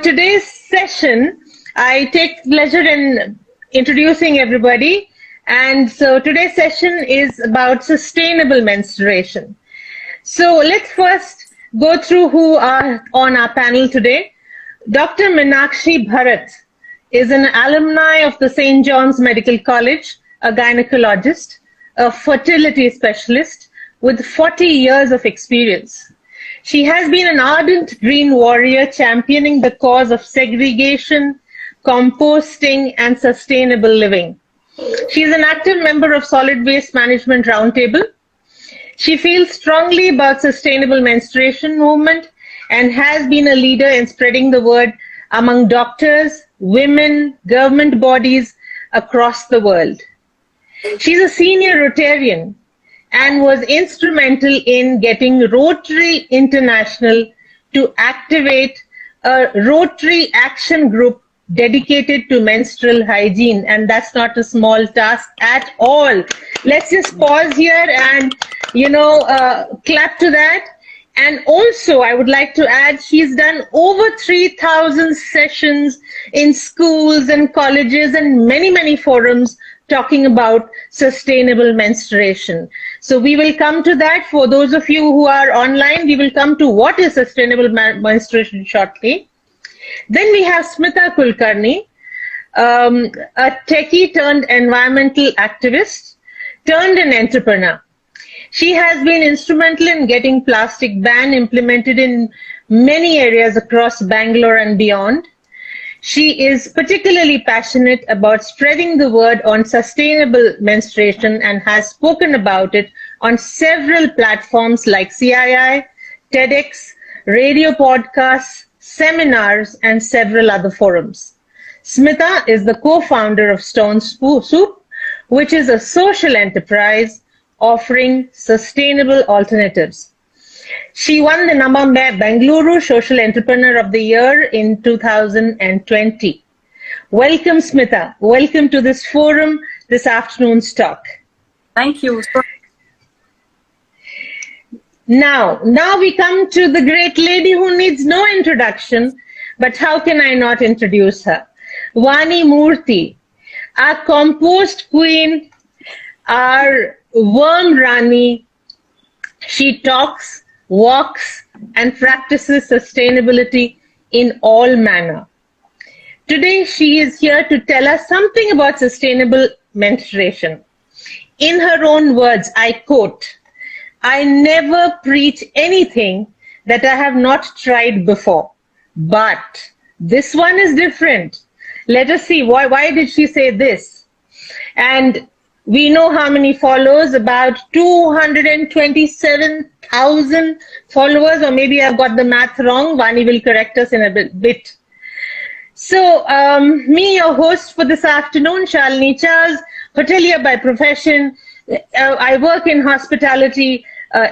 today's session, I take pleasure in introducing everybody. And so today's session is about sustainable menstruation. So let's first go through who are on our panel today. Dr. Meenakshi Bharath is an alumni of the St. John's Medical College, a gynecologist, a fertility specialist with 40 years of experience. She has been an ardent green warrior championing the cause of segregation, composting, and sustainable living. She is an active member of Solid Waste Management Roundtable. She feels strongly about sustainable menstruation movement and has been a leader in spreading the word among doctors, women, government bodies across the world. She's a senior Rotarian and was instrumental in getting Rotary International to activate a Rotary action group dedicated to menstrual hygiene, and that's not a small task at all. Let's just pause here and, clap to that. And also, I would like to add, she's done over 3,000 sessions in schools and colleges and many, many forums talking about sustainable menstruation. So we will come to that. For those of you who are online, we will come to what is sustainable menstruation shortly. Then we have Smita Kulkarni, a techie turned environmental activist turned an entrepreneur. She has been instrumental in getting plastic ban implemented in many areas across Bangalore and beyond. She is particularly passionate about spreading the word on sustainable menstruation and has spoken about it on several platforms like CII, TEDx, radio podcasts, seminars, and several other forums. Smita is the co-founder of Stone Soup, which is a social enterprise offering sustainable alternatives. She won the Nama Bengaluru Social Entrepreneur of the Year in 2020. Welcome, Smita. Welcome to this forum, this afternoon's talk. Thank you. Now we come to the great lady who needs no introduction, but how can I not introduce her? Vani Murthy, our compost queen, our worm Rani. She talks, walks, and practices sustainability in all manner. Today, she is here to tell us something about sustainable menstruation. In her own words, I quote, "I never preach anything that I have not tried before, but this one is different." Let us see, why did she say this? And we know how many followers, about 227,000 followers, or maybe I've got the math wrong. Vani will correct us in a bit. So, me, your host for this afternoon, Shalini Charles, hotelier by profession. I work in hospitality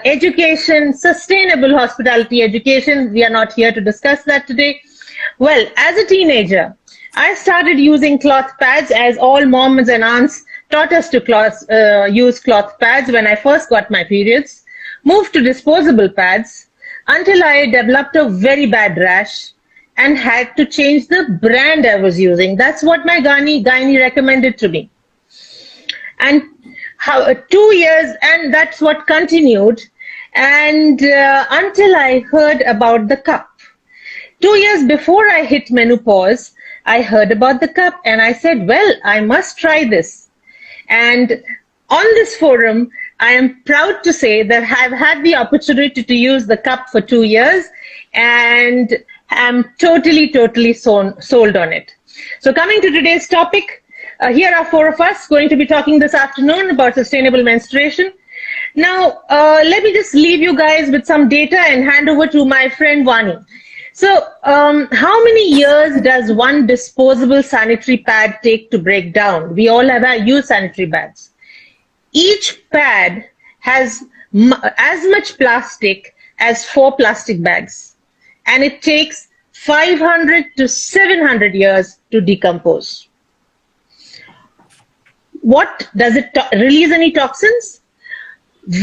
education, sustainable hospitality education. We are not here to discuss that today. Well, as a teenager, I started using cloth pads, as all moms and aunts taught us to use cloth pads when I first got my periods, moved to disposable pads until I developed a very bad rash and had to change the brand I was using. That's what my gynae recommended to me. And 2 years, and that's what continued, and until I heard about the cup. 2 years before I hit menopause, I heard about the cup and I said, well, I must try this. And on this forum, I am proud to say that I've had the opportunity to use the cup for 2 years and I'm totally sold on it. So coming to today's topic, here are 4 of us going to be talking this afternoon about sustainable menstruation. Now, let me just leave you guys with some data and hand over to my friend Vani. So, how many years does one disposable sanitary pad take to break down? We all have used sanitary pads. Each pad has as much plastic as 4 plastic bags, and it takes 500 to 700 years to decompose. What does it release? Any toxins?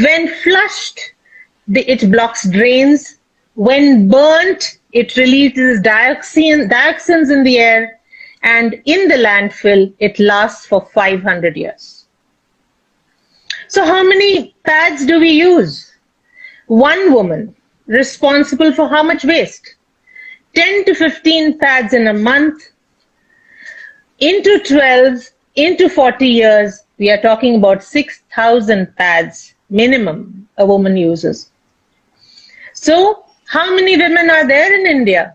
When flushed, it blocks drains. When burnt, it releases dioxins in the air, and in the landfill, it lasts for 500 years. So how many pads do we use? One woman responsible for how much waste? 10 to 15 pads in a month, into 12, into 40 years, we are talking about 6,000 pads minimum a woman uses. So how many women are there in India?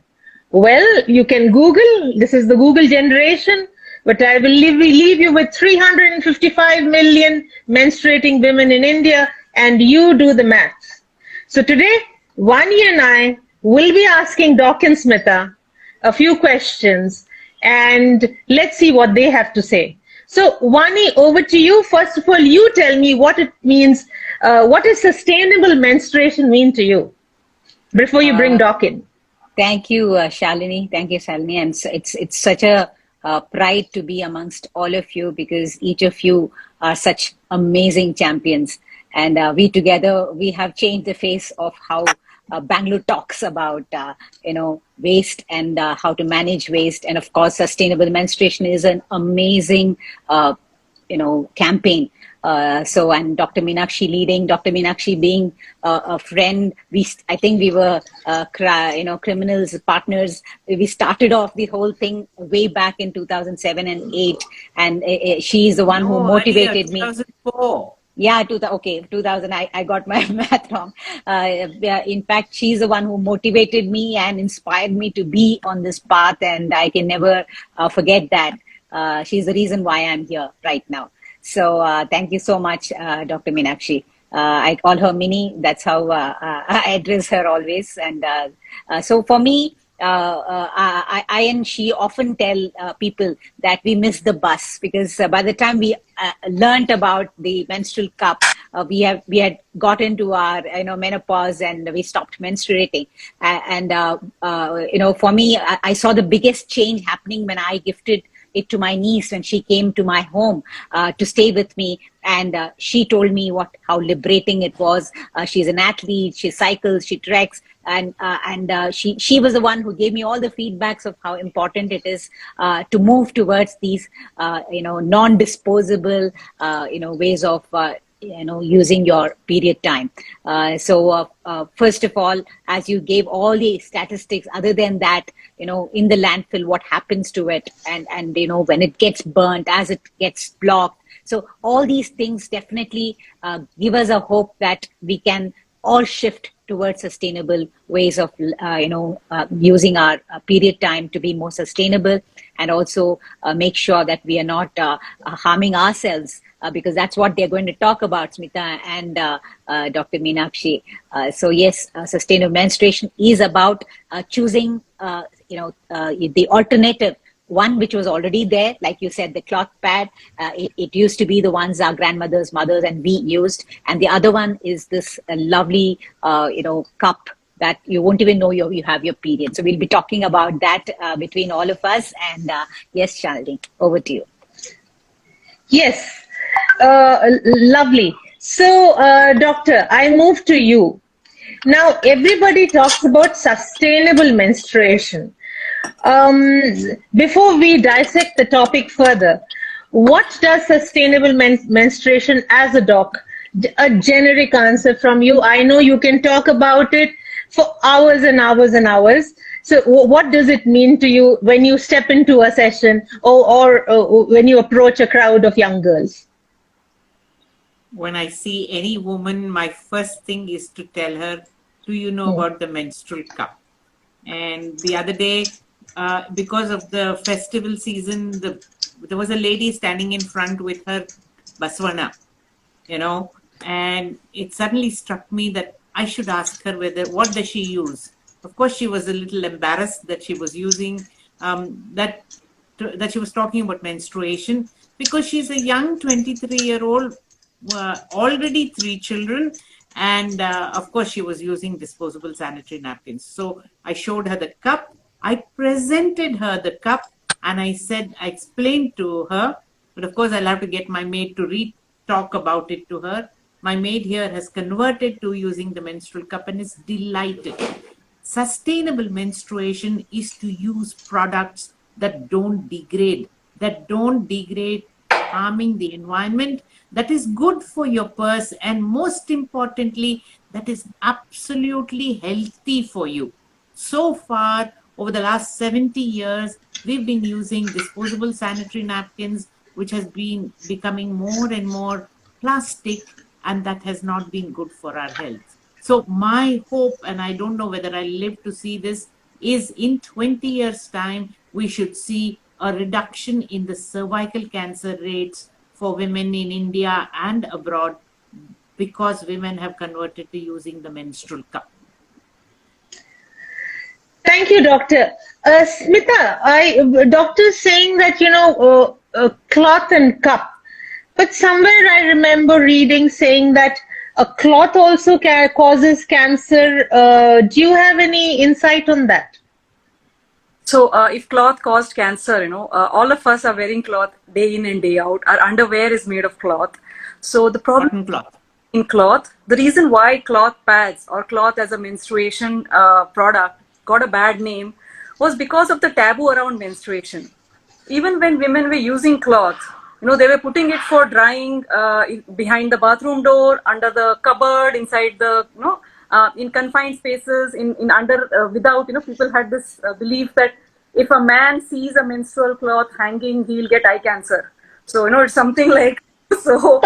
Well, you can Google, this is the Google generation, but I will leave you with 355 million menstruating women in India, and you do the maths. So today, Vani and I will be asking Doc and Smita a few questions, and let's see what they have to say. So Vani, over to you. First of all, you tell me what it means, what does sustainable menstruation mean to you, before you bring Doc in. Thank you, Shalini. Thank you, Shalini. And it's such a pride to be amongst all of you, because each of you are such amazing champions. And we together, we have changed the face of how Bangalore talks about, waste and how to manage waste. And of course, sustainable menstruation is an amazing, campaign. And Dr. Meenakshi leading, Dr. Meenakshi being a friend. I think we were, criminals, partners. We started off the whole thing way back in 2007 and 8. And she's the one who motivated me. 2004. Yeah, 2000. I got my math wrong. In fact, she's the one who motivated me and inspired me to be on this path. And I can never forget that. She's the reason why I'm here right now. So thank you so much, Dr. Meenakshi. I call her Minnie. That's how I address her always. And so for me, I and she often tell people that we miss the bus, because by the time we learned about the menstrual cup, we had got into our menopause, and we stopped menstruating. For me, I saw the biggest change happening when I gifted it to my niece when she came to my home to stay with me, and she told me how liberating it was. She's an athlete, she cycles, she treks, and she was the one who gave me all the feedbacks of how important it is to move towards these non-disposable ways of using your period time. First of all, as you gave all the statistics, other than that, in the landfill, what happens to it, and when it gets burnt, as it gets blocked. So all these things definitely give us a hope that we can all shift towards sustainable ways of, using our period time to be more sustainable, and also make sure that we are not harming ourselves, because that's what they're going to talk about, Smita and Dr. Meenakshi. So yes, sustainable menstruation is about choosing, the alternative. One which was already there, like you said, the cloth pad. It used to be the ones our grandmothers, mothers, and we used. And the other one is this lovely, cup that you won't even know you have your period. So we'll be talking about that between all of us. And yes, Shalini, over to you. Yes, lovely. So, Doctor, I move to you. Now, everybody talks about sustainable menstruation. Before we dissect the topic further, what does sustainable menstruation as a doc? A generic answer from you. I know you can talk about it for hours and hours and hours. So what does it mean to you when you step into a session, or when you approach a crowd of young girls? When I see any woman, my first thing is to tell her, do you know about the menstrual cup? And the other day, because of the festival season, there was a lady standing in front with her baswana, and it suddenly struck me that I should ask her what does she use. Of course, she was a little embarrassed that she was using that she was talking about menstruation, because she's a young 23-year-old, already 3 children, and of course she was using disposable sanitary napkins. So I showed her the cup. I presented her the cup, and I explained to her, but of course I'll have to get my maid to talk about it to her. My maid here has converted to using the menstrual cup and is delighted. Sustainable menstruation is to use products that don't degrade, harming the environment, that is good for your purse, and most importantly, that is absolutely healthy for you. So far, over the last 70 years, we've been using disposable sanitary napkins, which has been becoming more and more plastic, and that has not been good for our health. So my hope, and I don't know whether I live to see this, is in 20 years' time, we should see a reduction in the cervical cancer rates for women in India and abroad, because women have converted to using the menstrual cup. Thank you, doctor. Smita, doctor's saying that, cloth and cup. But somewhere I remember reading saying that a cloth also causes cancer. Do you have any insight on that? So if cloth caused cancer, all of us are wearing cloth day in and day out. Our underwear is made of cloth. So the problem Cotton cloth. in cloth, the reason why cloth pads or cloth as a menstruation product got a bad name was because of the taboo around menstruation. Even when women were using cloth, they were putting it for drying behind the bathroom door, under the cupboard, inside the, in confined spaces, in under, without, people had this belief that if a man sees a menstrual cloth hanging, he'll get eye cancer. So, it's something like, so,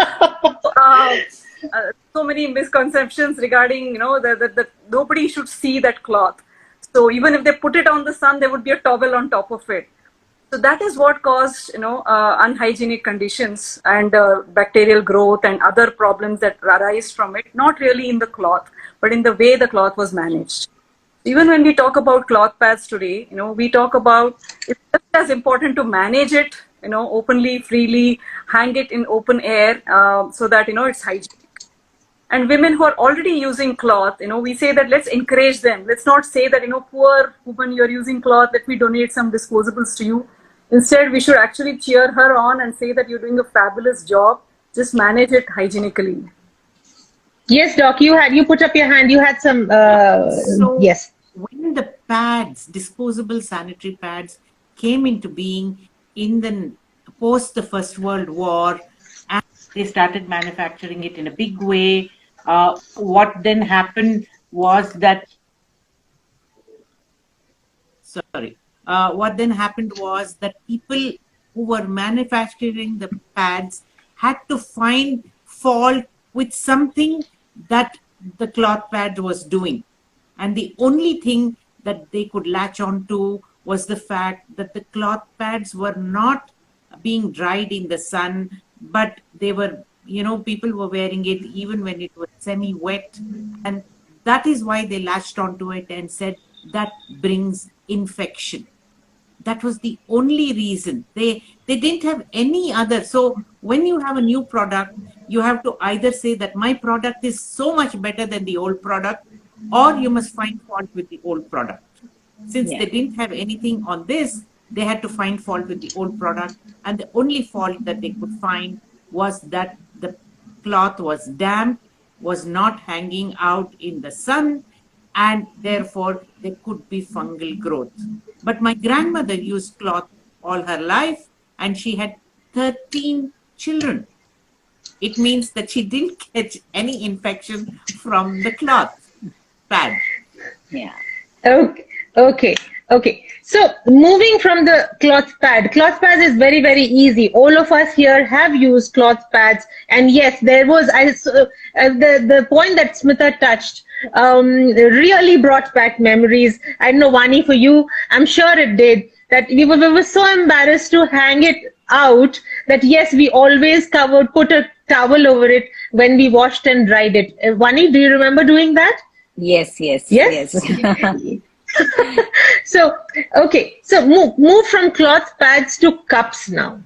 so many misconceptions regarding, that nobody should see that cloth. So even if they put it on the sun, there would be a towel on top of it. So that is what caused, unhygienic conditions and bacterial growth and other problems that arise from it, not really in the cloth, but in the way the cloth was managed. Even when we talk about cloth pads today, we talk about it's just as important to manage it, openly, freely, hang it in open air so that, it's hygienic. And women who are already using cloth, we say that let's encourage them. Let's not say that, poor woman, you're using cloth, let me donate some disposables to you. Instead, we should actually cheer her on and say that you're doing a fabulous job. Just manage it hygienically. Yes, Doc, you put up your hand. You had some, yes. When the pads, disposable sanitary pads, came into being in the post the First World War, and they started manufacturing it in a big way, what then happened was that people who were manufacturing the pads had to find fault with something that the cloth pad was doing. And the only thing that they could latch on to was the fact that the cloth pads were not being dried in the sun, but they were, people were wearing it even when it was semi-wet. And that is why they latched onto it and said that brings infection. That was the only reason. They didn't have any other. So when you have a new product, you have to either say that my product is so much better than the old product, or you must find fault with the old product. Since they didn't have anything on this, they had to find fault with the old product. And the only fault that they could find was that the cloth was damp, was not hanging out in the sun, and therefore there could be fungal growth. But my grandmother used cloth all her life, and she had 13 children. It means that she didn't catch any infection from the cloth pad. Yeah. Okay. So moving from the cloth pad is very, very easy. All of us here have used cloth pads, and yes, there was the point that Smita touched really brought back memories. I don't know, Vani, for you, I'm sure it did. That we were so embarrassed to hang it out that yes, we always put a towel over it when we washed and dried it. Vani, do you remember doing that? Yes. So move from cloth pads to cups now.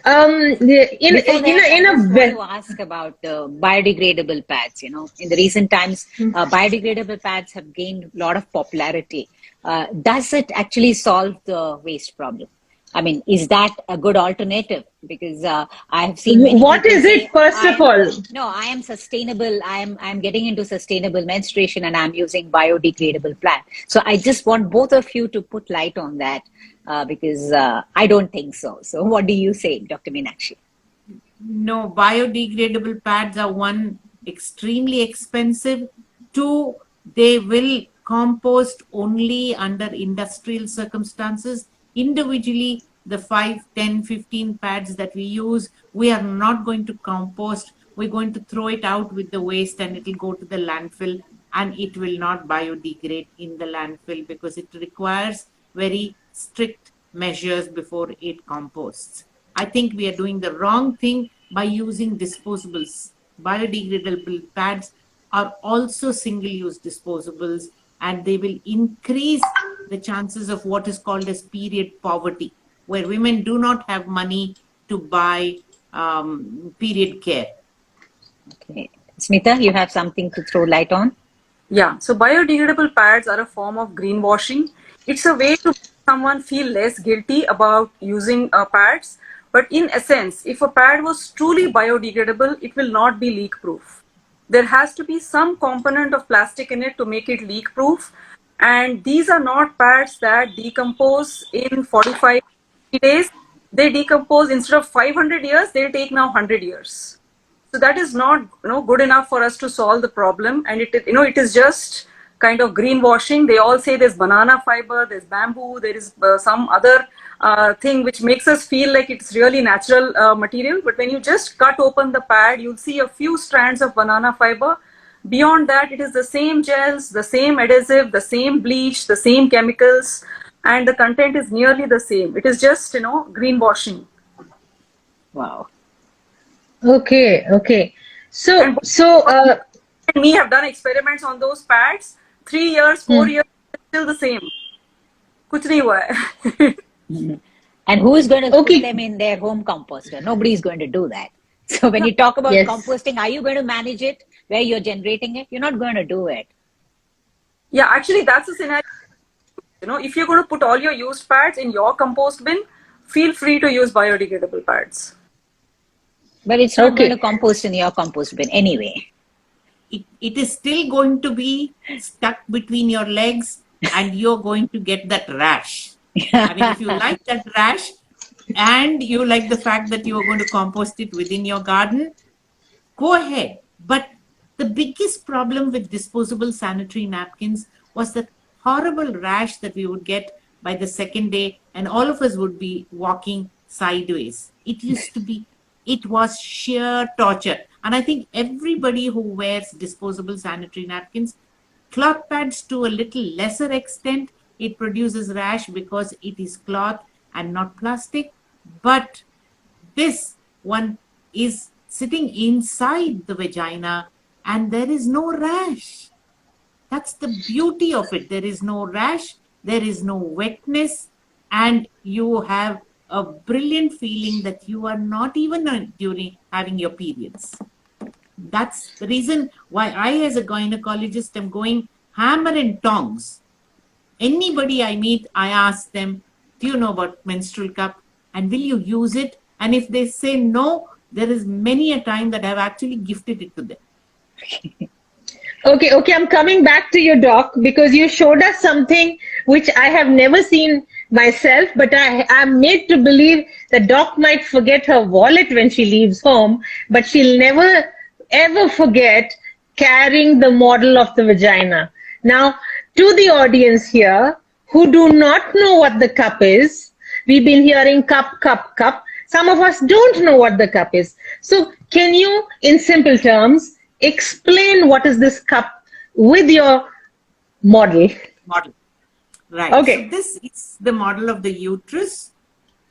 I want to ask about biodegradable pads. In the recent times, biodegradable pads have gained a lot of popularity. Does it actually solve the waste problem? I mean, is that a good alternative? Because I have seen many What people is say, it, first of all? no, I am sustainable. I'm getting into sustainable menstruation and I'm using biodegradable plant. So I just want both of you to put light on that because I don't think so. So what do you say, Dr. Meenakshi? No, biodegradable pads are one, extremely expensive. Two, they will compost only under industrial circumstances. Individually, the 5, 10, 15 pads that we use, we are not going to compost. We're going to throw it out with the waste and it will go to the landfill, and it will not biodegrade in the landfill because it requires very strict measures before it composts. I think we are doing the wrong thing by using disposables. Biodegradable pads are also single-use disposables, and they will increase the chances of what is called as period poverty, where women do not have money to buy period care. Okay. Smita, you have something to throw light on? Yeah, so biodegradable pads are a form of greenwashing. It's a way to make someone feel less guilty about using pads. But in essence, if a pad was truly biodegradable, it will not be leak proof. There has to be some component of plastic in it to make it leak proof. And these are not pads that decompose in 45 days. They decompose instead of 500 years, they'll take now 100 years. So that is not good enough for us to solve the problem, and it is just kind of greenwashing. They all say there's banana fiber, there's bamboo, there is some other thing which makes us feel like it's really natural material. But when you just cut open the pad, you'll see a few strands of banana fiber. Beyond that, it is the same gels, the same adhesive, the same bleach, the same chemicals, and the content is nearly the same. It is just greenwashing. Wow. Okay, okay. And me have done experiments on those pads. 3 years, 4 years, it's still the same. Kuch nahi hua hai. And who is going to put them in their home composter? Nobody is going to do that. So when you talk about composting, are you going to manage it where you're generating it? You're not going to do it. Yeah, actually, that's a scenario. If you're going to put all your used pads in your compost bin, feel free to use biodegradable pads. But it's not going to compost in your compost bin anyway. It is still going to be stuck between your legs and you're going to get that rash. I mean, if you like that rash and you like the fact that you are going to compost it within your garden, go ahead. But the biggest problem with disposable sanitary napkins was that horrible rash that we would get by the second day, and all of us would be walking sideways. It was sheer torture. And I think everybody who wears disposable sanitary napkins, cloth pads to a little lesser extent, it produces rash because it is cloth and not plastic. But this one is sitting inside the vagina and there is no rash. That's the beauty of it. There is no rash, there is no wetness, and you have a brilliant feeling that you are not even during having your periods. That's the reason why I, as a gynecologist, am going hammer and tongs. Anybody I meet, I ask them, do you know about menstrual cup? And will you use it? And if they say no, there is many a time that I've actually gifted it to them. Okay, I'm coming back to your doc because you showed us something which I have never seen myself, but I'm made to believe that doc might forget her wallet when she leaves home, but she'll never ever forget carrying the model of the vagina. Now, to the audience here who do not know what the cup is, we've been hearing cup, cup, cup. Some of us don't know what the cup is. So can you, in simple terms, explain what is this cup with your model? Right. Okay. So this is the model of the uterus.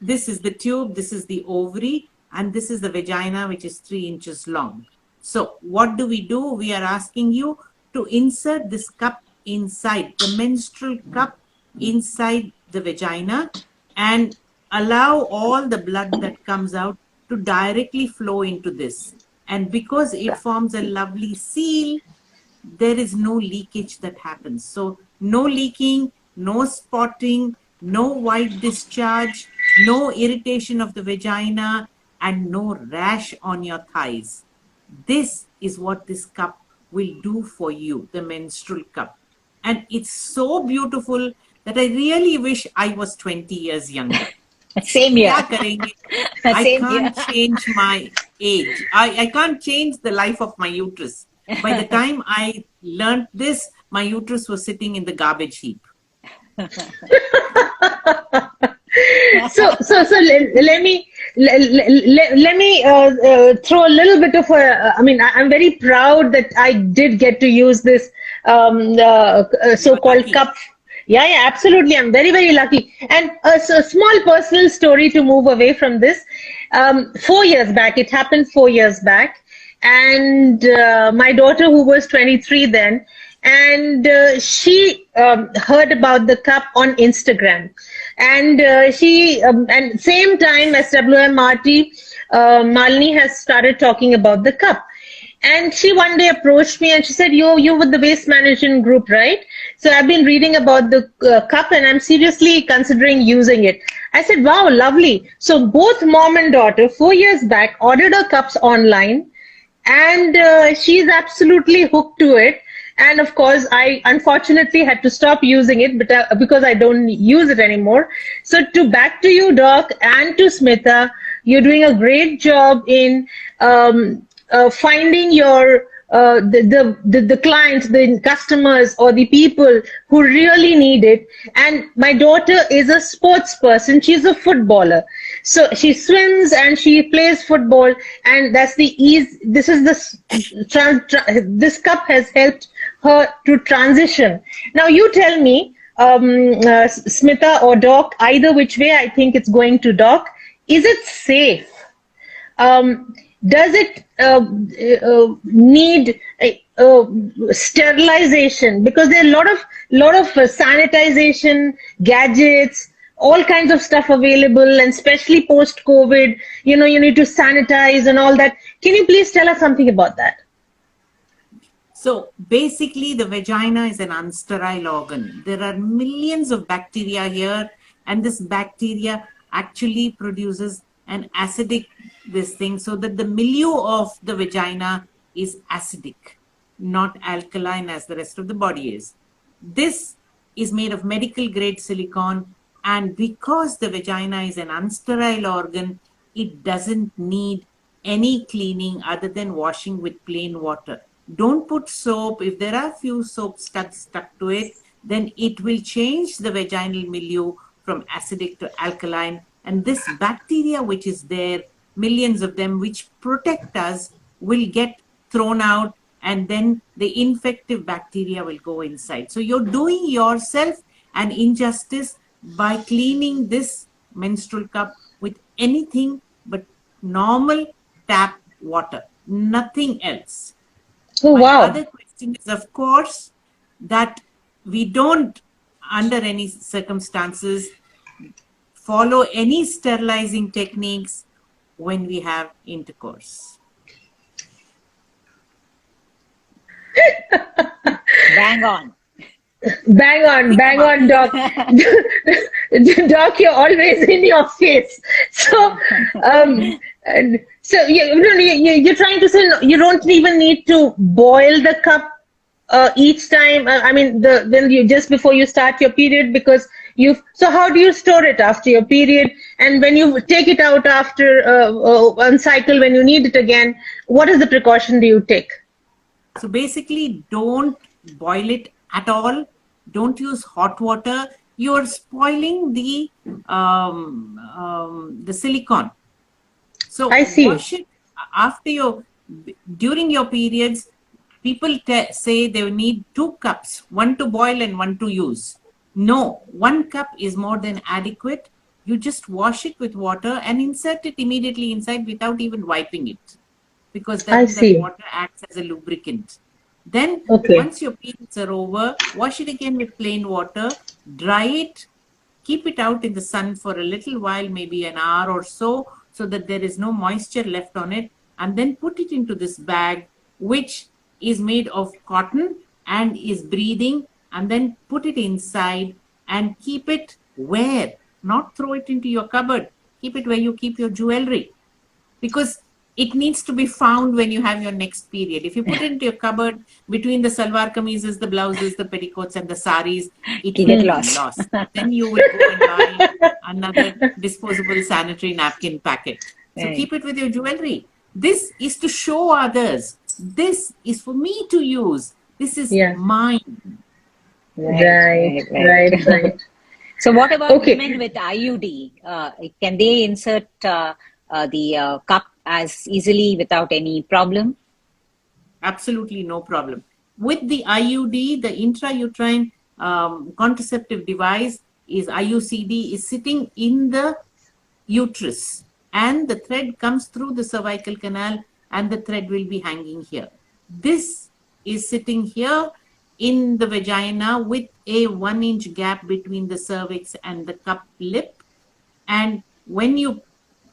This is the tube. This is the ovary. And this is the vagina, which is 3 inches long. So what do? We are asking you to insert this cup inside, the menstrual cup inside the vagina, and allow all the blood that comes out to directly flow into this. And because it forms a lovely seal, there is no leakage that happens. So no leaking, no spotting, no white discharge, no irritation of the vagina, and no rash on your thighs. This is what this cup will do for you, the menstrual cup. And it's so beautiful that I really wish I was 20 years younger. Same here. क्या करेंगे? I Same can't here. change my age. I can't change the life of my uterus. By the time I learned this, my uterus was sitting in the garbage heap. Let me throw a little bit of a. I mean, I'm very proud that I did get to use this so-called lucky. cup. Yeah, yeah, absolutely. I'm very, very lucky. And so a small personal story to move away from this. 4 years back, it happened 4 years back, and my daughter, who was 23 then, and she heard about the cup on Instagram, and and same time as WMRT, Malini has started talking about the cup. And she one day approached me and she said, you with the waste management group, right? So I've been reading about the cup and I'm seriously considering using it. I said, wow, lovely. So both mom and daughter, 4 years back, ordered her cups online, and she's absolutely hooked to it. And of course, I unfortunately had to stop using it, but because I don't use it anymore. So back to you, Doc, and to Smita, you're doing a great job in finding your the clients, the customers, or the people who really need it. And my daughter is a sports person; she's a footballer, so she swims and she plays football, and that's the ease. This is this cup has helped her to transition. Now, you tell me, Smita or Doc, either which way. I think it's going to Doc. Is it safe? Does it need sterilization? Because there are a lot of sanitization gadgets, all kinds of stuff available, and especially post COVID, you need to sanitize and all that. Can you please tell us something about that? So basically, the vagina is an unsterile organ. There are millions of bacteria here, and this bacteria actually produces an acidic thing, so that the milieu of the vagina is acidic, not alkaline as the rest of the body is. This is made of medical grade silicone, and because the vagina is an unsterile organ, it doesn't need any cleaning other than washing with plain water. Don't put soap. If there are few soap stuck to it, then it will change the vaginal milieu from acidic to alkaline. And this bacteria which is there, millions of them, which protect us, will get thrown out, and then the infective bacteria will go inside. So you're doing yourself an injustice by cleaning this menstrual cup with anything but normal tap water, nothing else. Oh, wow. My other question is, of course, that we don't, under any circumstances, follow any sterilizing techniques when we have intercourse. Bang on. Bang on, Doc. Doc, you're always in your face. So, you're trying to say you don't even need to boil the cup each time. I mean, when you just before you start your period, because so how do you store it after your period? And when you take it out after one cycle, when you need it again, what is the precaution do you take? So basically, don't boil it at all. Don't use hot water. You're spoiling the silicone. So I see. Wash it after during your periods. People say they need 2 cups, one to boil and one to use. No, 1 cup is more than adequate. You just wash it with water and insert it immediately inside without even wiping it, because that water acts as a lubricant. Then once your periods are over, wash it again with plain water, dry it, keep it out in the sun for a little while, maybe an hour or so that there is no moisture left on it, and then put it into this bag, which is made of cotton and is breathing, and then put it inside and keep it where? not throw it into your cupboard. Keep it where you keep your jewelry, because it needs to be found when you have your next period. If you put it into your cupboard between the salwar kameezes, the blouses, the petticoats, and the saris, it You will get be lost. lost. Then you will go and buy another disposable sanitary napkin packet. So Right. keep it with your jewelry. This is to show others. This is for me to use. This is Yeah. mine. Right. So what about Okay. women with IUD? Can they insert the cup as easily without any problem? Absolutely no problem. With the IUD, the intrauterine contraceptive device is IUCD, is sitting in the uterus, and the thread comes through the cervical canal, and the thread will be hanging here. This is sitting here in the vagina with a 1-inch gap between the cervix and the cup lip. And when you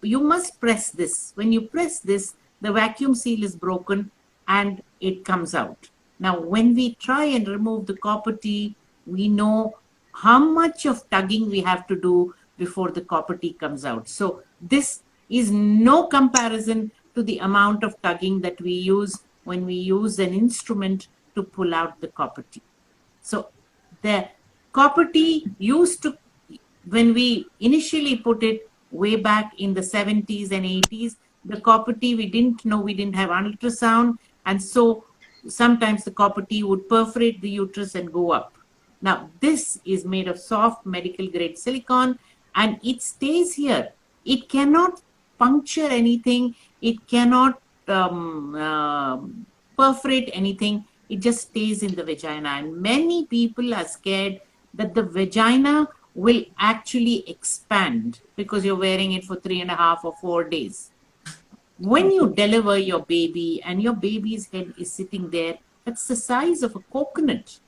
must press this. When you press this, the vacuum seal is broken and it comes out. Now, when we try and remove the copper T, we know how much of tugging we have to do before the copper T comes out. So this is no comparison to the amount of tugging that we use when we use an instrument to pull out the copper T. So the copper T used to, when we initially put it way back in the 70s and 80s, the copper T, we didn't know, we didn't have ultrasound. And so sometimes the copper T would perforate the uterus and go up. Now, this is made of soft medical grade silicone and it stays here. It cannot puncture anything. It cannot perforate anything. It just stays in the vagina. And many people are scared that the vagina will actually expand because you're wearing it for 3.5 or 4 days. When you deliver your baby and your baby's head is sitting there, that's the size of a coconut.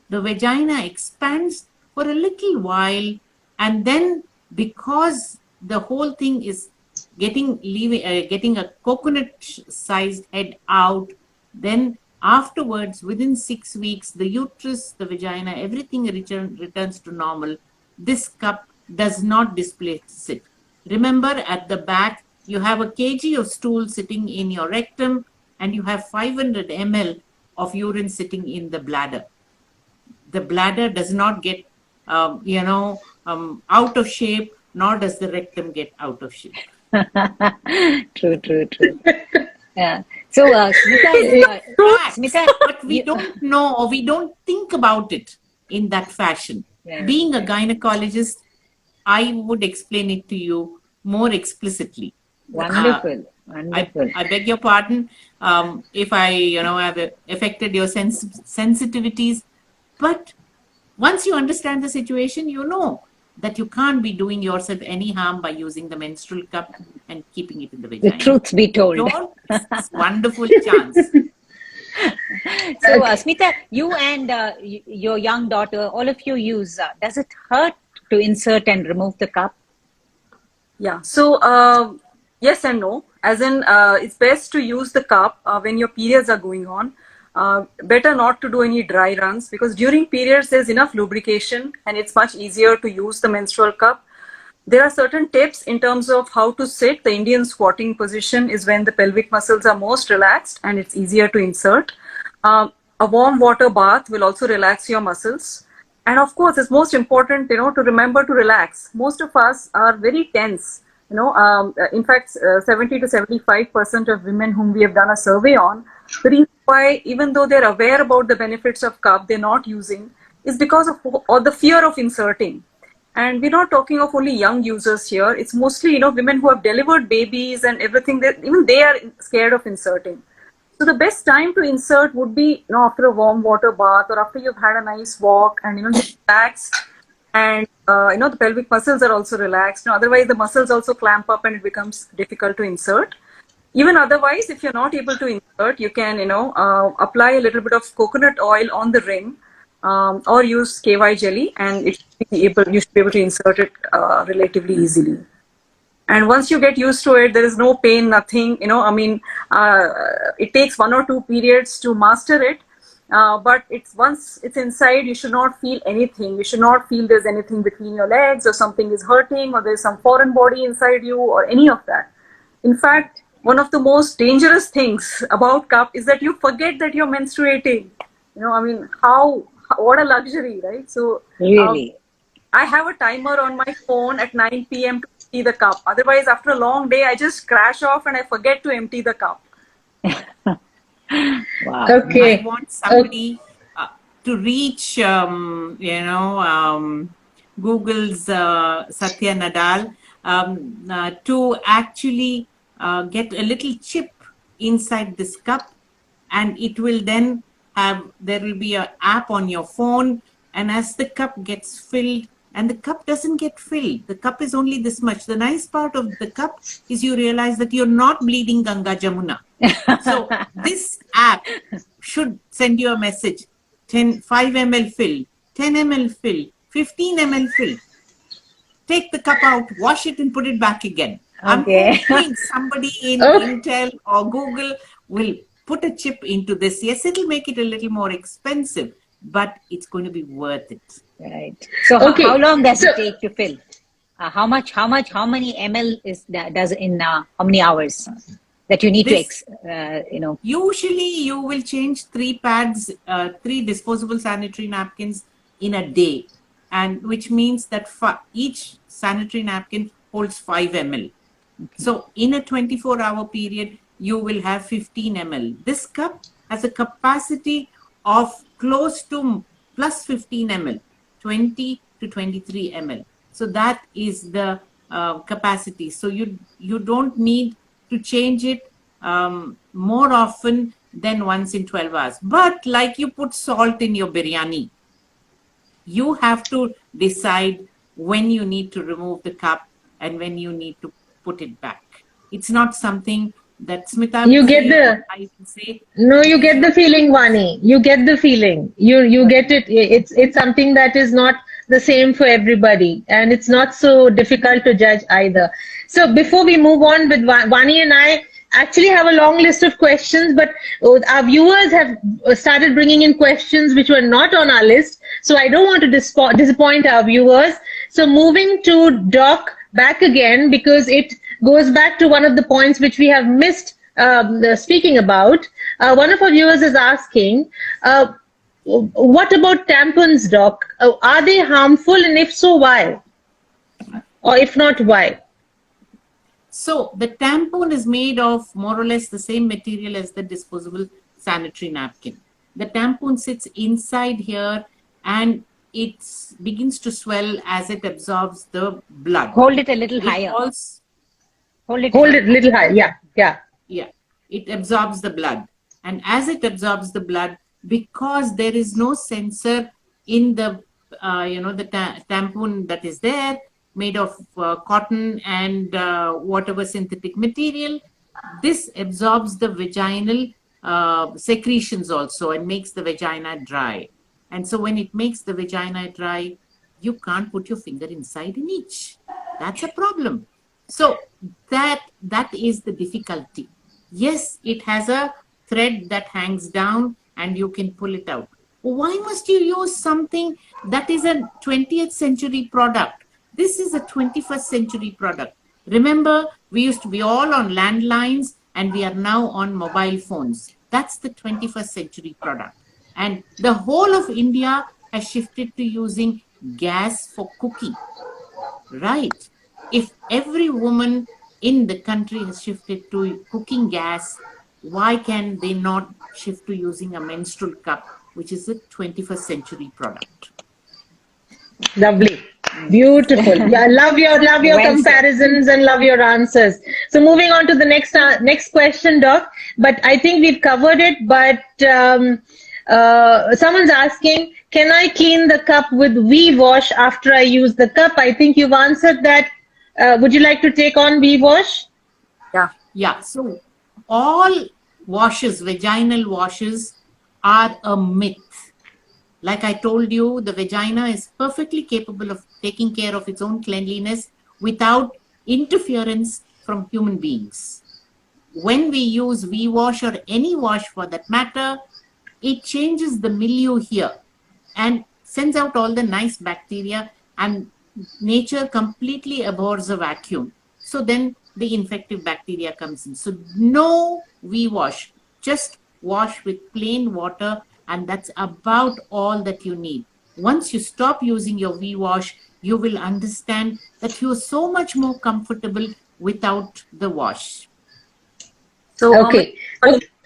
The vagina expands for a little while, and then because the whole thing is getting a coconut-sized head out, then afterwards, within 6 weeks, the uterus, the vagina, everything returns to normal. This cup does not displace it. Remember, at the back, you have a kg of stool sitting in your rectum, and you have 500 ml of urine sitting in the bladder. The bladder does not get, out of shape, nor does the rectum get out of shape. True. Yeah. So, Smita, but we don't know, or we don't think about it in that fashion. Yeah. Being a gynecologist, I would explain it to you more explicitly. Wonderful. I beg your pardon if I, have affected your sensitivities. But once you understand the situation, you know that you can't be doing yourself any harm by using the menstrual cup and keeping it in the vagina. The truth be told. Don't miss this wonderful chance. So, Smita, you and your young daughter, all of you use, does it hurt to insert and remove the cup? Yeah. So, yes and no. As in, it's best to use the cup when your periods are going on. Better not to do any dry runs, because during periods there's enough lubrication and it's much easier to use the menstrual cup. There are certain tips in terms of how to sit. The Indian squatting position is when the pelvic muscles are most relaxed and it's easier to insert. A warm water bath will also relax your muscles. And of course, it's most important, to remember to relax. Most of us are very tense. In fact, 70 to 75% of women whom we have done a survey on, the reason why, even though they're aware about the benefits of cup, they're not using, is because of or the fear of inserting. And we're not talking of only young users here. It's mostly, women who have delivered babies and everything, that even they are scared of inserting. So the best time to insert would be, after a warm water bath or after you've had a nice walk and, just relaxed. And, the pelvic muscles are also relaxed. Otherwise, the muscles also clamp up and it becomes difficult to insert. Even otherwise, if you're not able to insert, you can, apply a little bit of coconut oil on the ring or use KY jelly, and you should be able to insert it relatively easily. And once you get used to it, there is no pain, nothing, it takes 1 or 2 periods to master it. but it's once it's inside, you should not feel anything. You should not feel there's anything between your legs or something is hurting or there's some foreign body inside you or any of that. In fact, one of the most dangerous things about cup is that you forget that you're menstruating. I mean, what a luxury, right? So Really? I have a timer on my phone at 9 p.m. to empty the cup. Otherwise, after a long day, I just crash off and I forget to empty the cup. Wow. Okay. I want somebody to reach, Google's Satya Nadal to actually get a little chip inside this cup, and it will then there will be an app on your phone, and as the cup gets filled, and the cup doesn't get filled, the cup is only this much. The nice part of the cup is you realize that you're not bleeding Ganga Jamuna. So this app should send you a message: 5 ml fill, 10 ml fill, 15 ml fill. Take the cup out, wash it and put it back again. Okay. I'm hoping somebody in Intel or Google will put a chip into this. Yes, it'll make it a little more expensive, but it's going to be worth it. Right. So how long does it take to fill? How many ml does in how many hours that you need to Usually you will change 3 pads, 3 disposable sanitary napkins in a day, and which means that each sanitary napkin holds 5 ml. Okay. So in a 24-hour period, you will have 15 ml. This cup has a capacity of close to plus 15 ml, 20 to 23 ml. So that is the capacity. So you don't need to change it more often than once in 12 hours. But like you put salt in your biryani, you have to decide when you need to remove the cup and when you need to put it back. It's not something that Smita you get the I will say. No, you get the feeling, Vani. You get the feeling. You get it. It's something that is not the same for everybody, and it's not so difficult to judge either. So before we move on with Vani and I actually have a long list of questions, but our viewers have started bringing in questions which were not on our list. So I don't want to disappoint our viewers. So moving to Doc back again, because it goes back to one of the points which we have missed speaking about. One of our viewers is asking, what about tampons, Doc? Are they harmful, and if so, why? Or if not, why? So the tampon is made of more or less the same material as the disposable sanitary napkin. The tampon sits inside here and it begins to swell as it absorbs the blood. Hold it a little higher. Hold it a little higher. Yeah. It absorbs the blood. And as it absorbs the blood, because there is no sensor in the, the tampon that is there, made of cotton and whatever synthetic material, this absorbs the vaginal secretions also and makes the vagina dry. And so when it makes the vagina dry, you can't put your finger inside an itch. That's a problem. So that is the difficulty. Yes, it has a thread that hangs down and you can pull it out. Why must you use something that is a 20th century product? This is a 21st century product. Remember, we used to be all on landlines and we are now on mobile phones. That's the 21st century product. And the whole of India has shifted to using gas for cooking. Right. If every woman in the country has shifted to cooking gas, why can they not shift to using a menstrual cup, which is a 21st century product? Lovely. Beautiful. Yeah, love your comparisons and love your answers. So moving on to the next question, Doc. But I think we've covered it. But someone's asking, can I clean the cup with V-Wash after I use the cup? I think you've answered that. Would you like to take on V-Wash? Yeah. So all washes, vaginal washes, are a myth. Like I told you, the vagina is perfectly capable of taking care of its own cleanliness without interference from human beings. When we use V-Wash or any wash for that matter, it changes the milieu here and sends out all the nice bacteria, and nature completely abhors a vacuum. So then the infective bacteria comes in. So no V-wash, just wash with plain water, and that's about all that you need. Once you stop using your V-wash, you will understand that you're so much more comfortable without the wash. So, Okay.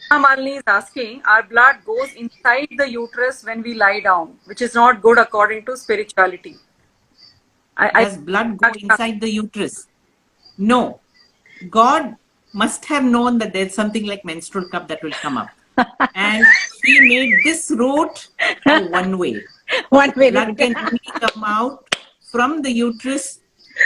Malini is asking, our blood goes inside the uterus when we lie down, which is not good according to spirituality. Does blood go inside the uterus? No. God must have known that there's something like menstrual cup that will come up. And he made this route a one way. One way. Blood can only come out from the uterus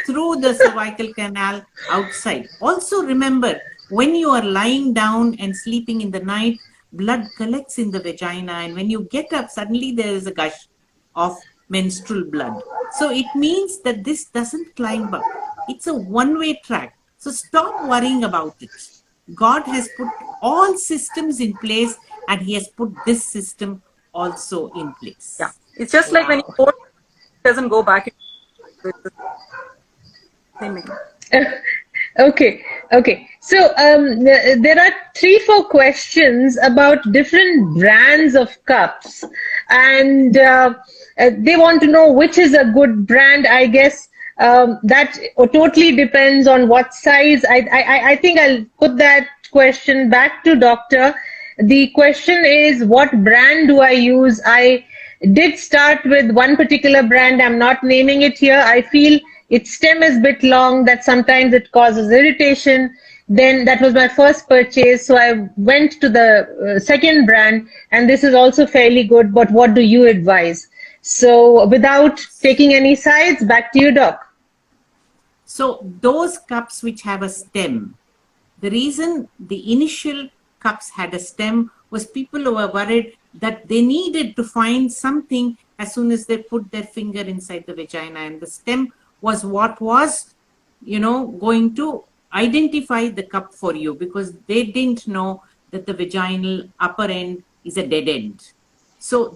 through the cervical canal outside. Also remember, when you are lying down and sleeping in the night, blood collects in the vagina, and when you get up, suddenly there is a gush of menstrual blood. So it means that this doesn't climb up. It's a one-way track. So stop worrying about it. God has put all systems in place, and he has put this system also in place. Yeah, it's just like when you go, it doesn't go back. Okay. So there are 3-4 questions about different brands of cups, and they want to know which is a good brand. I guess that totally depends on what size. I think I'll put that question back to Doctor. The question is, what brand do I use? I did start with one particular brand. I'm not naming it here. I feel its stem is a bit long, that sometimes it causes irritation. Then that was my first purchase, so I went to the second brand, and this is also fairly good. But what do you advise? So without taking any sides, back to you, Doc. So those cups which have a stem, the reason the initial cups had a stem was people who were worried that they needed to find something as soon as they put their finger inside the vagina, and the stem was what was, going to identify the cup for you, because they didn't know that the vaginal upper end is a dead end. So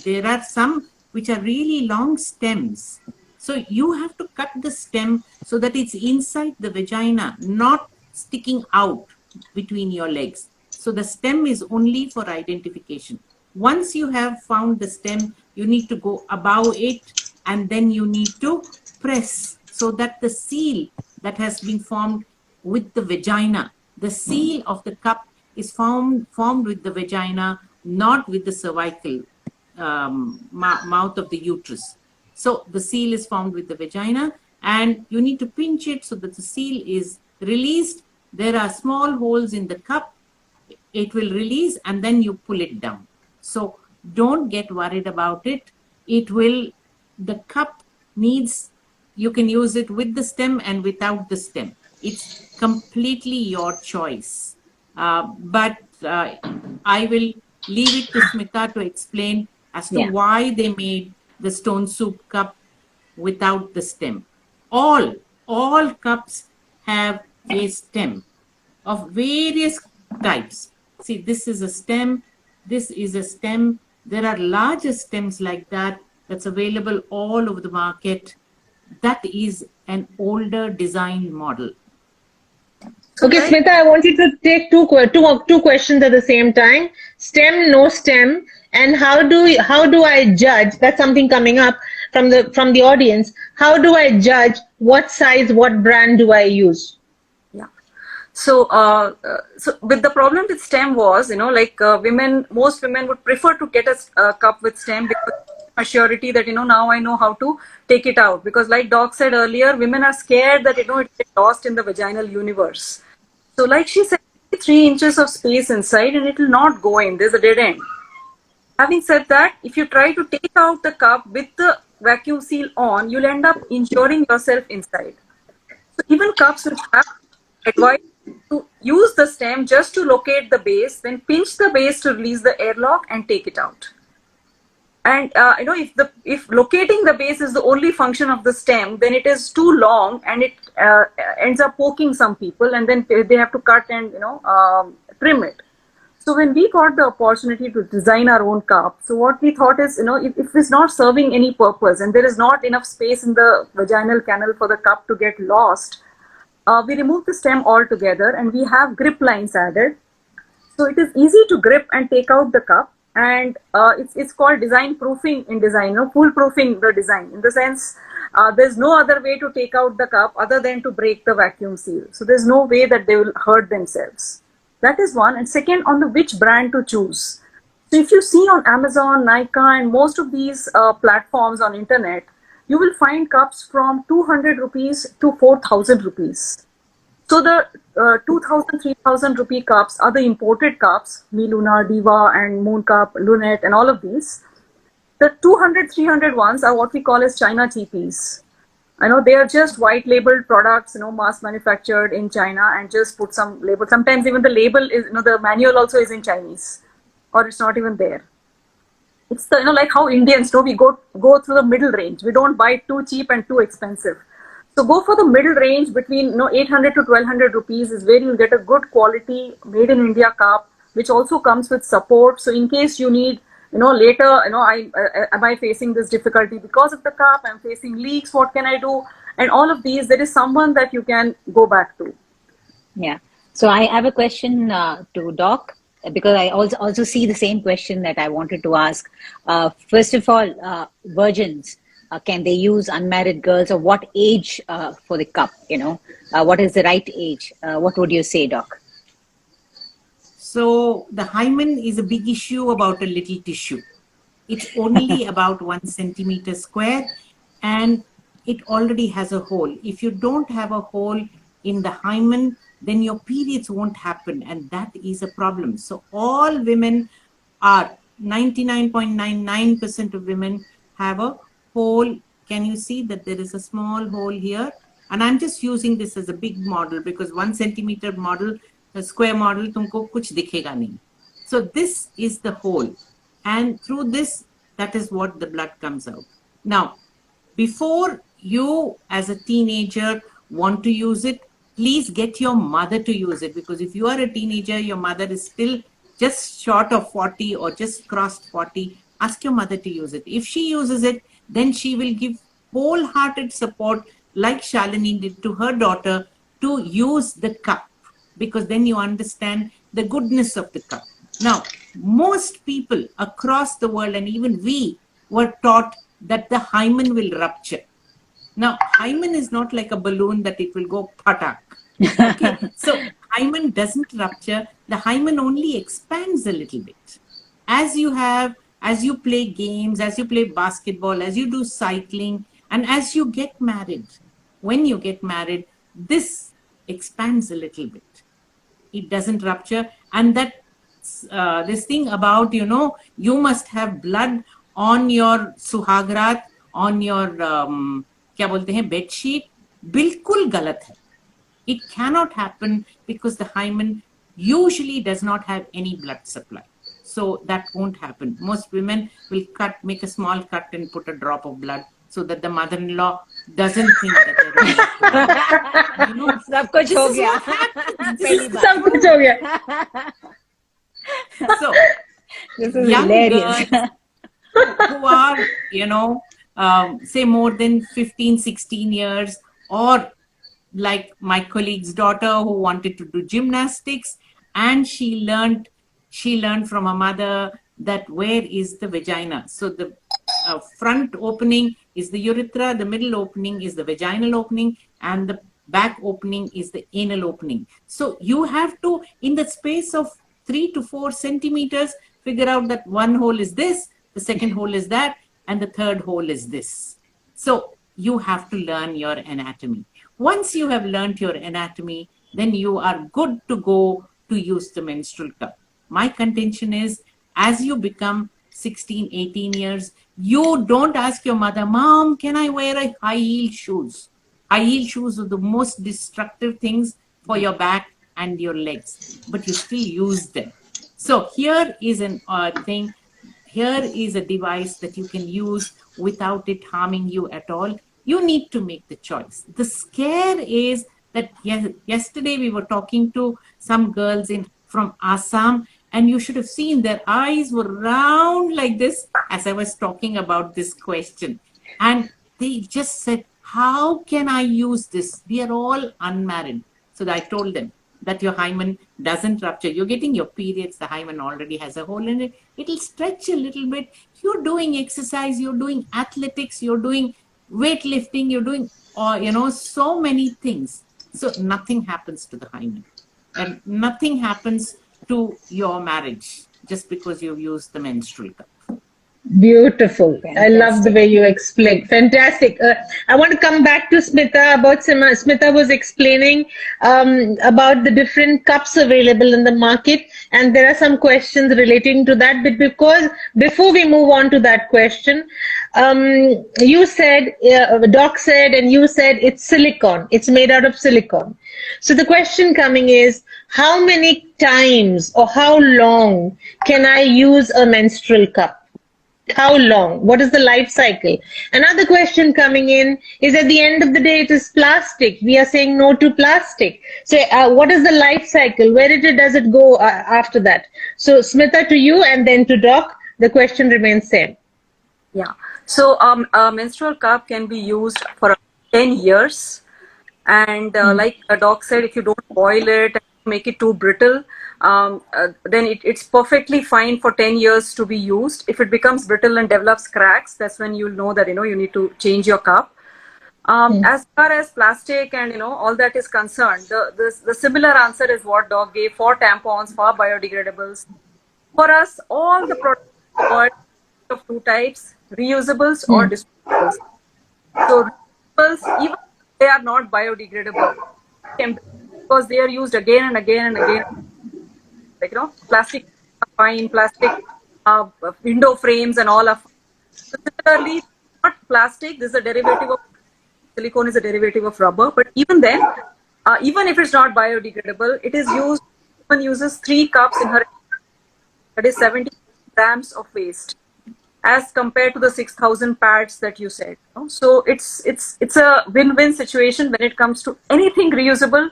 there are some which are really long stems. So you have to cut the stem so that it's inside the vagina, not sticking out between your legs. So the stem is only for identification. Once you have found the stem, you need to go above it, and then you need to press so that the seal that has been formed with the vagina, the seal of the cup is formed with the vagina, not with the cervical mouth of the uterus. So the seal is formed with the vagina, and you need to pinch it so that the seal is released. There are small holes in the cup. It will release, and then you pull it down. So don't get worried about it. The cup needs, you can use it with the stem and without the stem. It's completely your choice. But I will leave it to Smita to explain as to why they made the stone soup cup without the stem. All cups have a stem of various types. See, this is a stem. This is a stem. There are larger stems like that that's available all over the market. That is an older design model. Okay, Smita, I want you to take two questions at the same time. Stem, no stem, and how do I judge? That's something coming up from the audience. How do I judge what size, what brand do I use? Yeah. So with the problem with stem was, most women would prefer to get a cup with stem because a surety that, now I know how to take it out. Because like Doc said earlier, women are scared that, it gets lost in the vaginal universe. So like she said, 3 inches of space inside and it will not go in. There's a dead end. Having said that, if you try to take out the cup with the vacuum seal on, you'll end up injuring yourself inside. So even cups which have advice to use the stem just to locate the base, then pinch the base to release the airlock and take it out. And if locating the base is the only function of the stem, then it is too long and it ends up poking some people, and then they have to cut and trim it. So when we got the opportunity to design our own cup, so what we thought is, if it's not serving any purpose and there is not enough space in the vaginal canal for the cup to get lost, we remove the stem altogether and we have grip lines added. So it is easy to grip and take out the cup, and it's called design proofing in design, foolproofing the design, in the sense there's no other way to take out the cup other than to break the vacuum seal. So there's no way that they will hurt themselves. That is one. And second, on the which brand to choose. So if you see on Amazon, Nykaa, and most of these platforms on internet, you will find cups from 200 rupees to 4,000 rupees. So the 2,000, 3,000 rupee cups are the imported cups, Mi Luna, Diva, and Moon Cup, Lunette, and all of these. The 200, 300 ones are what we call as China TPs. I know they are just white labeled products, mass manufactured in China, and just put some label. Sometimes even the label is, the manual also is in Chinese, or it's not even there. It's the, like how Indians, we go through the middle range. We don't buy too cheap and too expensive. So go for the middle range between 800 to 1,200 rupees is where you'll get a good quality made in India cup, which also comes with support. So in case you need, later, am I facing this difficulty because of the cup? I'm facing leaks. What can I do? And all of these, there is someone that you can go back to. Yeah. So I have a question to Doc, because I also see the same question that I wanted to ask. First of all, virgins. Can they use unmarried girls, or what age for the cup? What is the right age? What would you say, Doc? So the hymen is a big issue about a little tissue. It's only about 1 centimeter square, and it already has a hole. If you don't have a hole in the hymen, then your periods won't happen, and that is a problem. So all women are, 99.99% of women have a hole. Can you see that there is a small hole here? And I'm just using this as a big model because 1 centimeter model, a square model, tumko kuch dikhega nahi. So this is the hole, and through this, that is what the blood comes out. Now, before you as a teenager want to use it, please get your mother to use it, because if you are a teenager, your mother is still just short of 40 or just crossed 40, ask your mother to use it. If she uses it, then she will give wholehearted support, like Shalini did to her daughter, to use the cup, because then you understand the goodness of the cup. Now, most people across the world, and even we, were taught that the hymen will rupture. Now, hymen is not like a balloon that it will go patak. Okay, so hymen doesn't rupture. The hymen only expands a little bit. As you play games, as you play basketball, as you do cycling, and as you get married, when you get married, this expands a little bit. It doesn't rupture. And that this thing about, you must have blood on your suhagrat, on your क्या बोलते हैं bed sheet, बिल्कुल गलत है. It cannot happen because the hymen usually does not have any blood supply. So that won't happen. Most women will make a small cut and put a drop of blood so that the mother-in-law doesn't think that they're सब कुछ हो गया. सब कुछ हो गया. So This is young hilarious. girls who are, say more than 15, 16 years, or like my colleague's daughter who wanted to do gymnastics, and she learned from her mother that where is the vagina. So the front opening is the urethra, the middle opening is the vaginal opening, and the back opening is the anal opening. So you have to, in the space of 3 to 4 centimeters, figure out that one hole is this, the second hole is that, and the third hole is this. So you have to learn your anatomy. Once you have learned your anatomy, then you are good to go to use the menstrual cup. My contention is, as you become 16, 18 years, you don't ask your mother, Mom, can I wear a high heel shoes? High heel shoes are the most destructive things for your back and your legs, but you still use them. So here is here is a device that you can use without it harming you at all. You need to make the choice. The scare is that yesterday we were talking to some girls from Assam, And you should have seen their eyes were round like this as I was talking about this question. And they just said, how can I use this? We are all unmarried. So I told them that your hymen doesn't rupture. You're getting your periods, the hymen already has a hole in it. It'll stretch a little bit. You're doing exercise, you're doing athletics, you're doing weightlifting, you're doing, so many things. So nothing happens to the hymen. And nothing happens to your marriage just because you've used the menstrual cup. Beautiful. I love the Fantastic. way you explain. Fantastic. I want to come back to Smita. Smita was explaining about the different cups available in the market, and there are some questions relating to that. But because before we move on to that question, you said, Doc said, and you said it's silicone. It's made out of silicone. So the question coming is, how many times or how long can I use a menstrual cup? How long? What is the life cycle? Another question coming in is, at the end of the day, it is plastic. We are saying no to plastic. So what is the life cycle? Where does it go after that? So Smita, to you, and then to Doc, the question remains same. Yeah. So a menstrual cup can be used for 10 years. And like a doc said, if you don't boil it and make it too brittle, then it's perfectly fine for 10 years to be used. If it becomes brittle and develops cracks, that's when you'll know that, you need to change your cup. As far as plastic and, all that is concerned, the similar answer is what doc gave for tampons, for biodegradables. For us, all the products are of two types, reusables or disposables. So reusables, even if they are not biodegradable, because they are used again and again and again. Like, plastic fine, plastic window frames and all of. So similarly, not plastic, this is a derivative of silicone, is a derivative of rubber. But even then, even if it's not biodegradable, it is used. One uses 3 cups in her, that is 70 grams of waste, as compared to the 6,000 pads that you said. So it's a win-win situation when it comes to anything reusable,